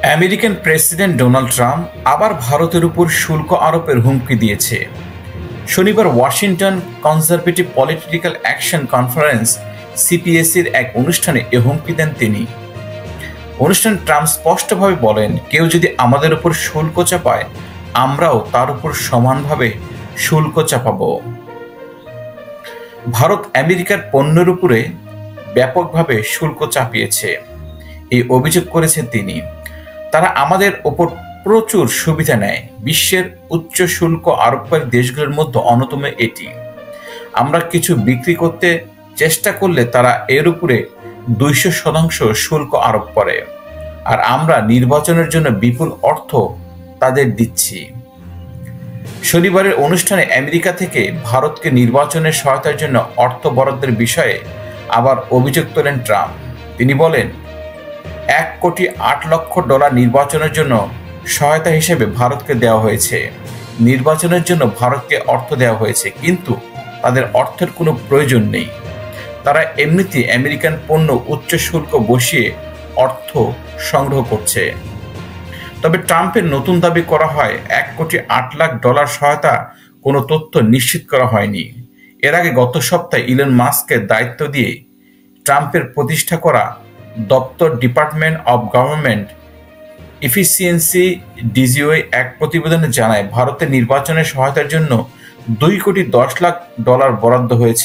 American president Donald Trump আবার ভারতের উপর শুল্ক আরোপের হুমকি দিয়েছে। শনিবার Washington conservative political action conference সিপিএসির এক অনুষ্ঠানে এ হুমকি দেন তিনি। অনুষ্ঠানে ট্রাম্প স্পষ্টভাবে বলেন, কেউ যদি আমাদের উপর শুল্ক চাপায়, আমরাও তার উপর সমানভাবে শুল্ক চাপাব। ভারত আমেরিকার পণ্যের উপরে ব্যাপকভাবে শুল্ক চাপিয়েছে, এই অভিযোগ করেছেন তিনি। তারা আমাদের ওপর প্রচুর সুবিধা নেয়। বিশ্বের উচ্চ শুল্ক আরোপকারী দেশগুলোর মধ্যে অন্যতম এটি। আমরা কিছু বিক্রি করতে চেষ্টা করলে তারা এর উপরে 200% শুল্ক আরোপ করে, আর আমরা নির্বাচনের জন্য বিপুল অর্থ তাদের দিচ্ছি। শনিবারের অনুষ্ঠানে আমেরিকা থেকে ভারতকে নির্বাচনের সহায়তার জন্য অর্থ বরাদ্দের বিষয়ে আবার অভিযোগ তোলেন ট্রাম্প। তিনি বলেন, $1.8 কোটি নির্বাচনের জন্য সহায়তা হিসেবে ভারতকে দেওয়া হয়েছে। নির্বাচনের জন্য ভারতকে অর্থ দেওয়া হয়েছে, কিন্তু তাদের অর্থের কোনো প্রয়োজন নেই। তারা এমনিতেই আমেরিকান পণ্য উচ্চ শুল্ক বসিয়ে অর্থ সংগ্রহ করছে। তবে ট্রাম্পের নতুন দাবি করা হয় $1.8 কোটি সহায়তা কোনো তথ্য নিশ্চিত করা হয়নি। এর আগে গত সপ্তাহে ইলন মাস্ককে দায়িত্ব দিয়ে ট্রাম্পের প্রতিষ্ঠা করা দপ্তর ডিপার্টমেন্ট অব গভর্নমেন্ট এফিসিয়েন্সি ডিজিওএ এক প্রতিবেদনে জানায়, ভারতের নির্বাচনের সহায়তার জন্য $2.10 কোটি বরাদ্দ হয়েছে।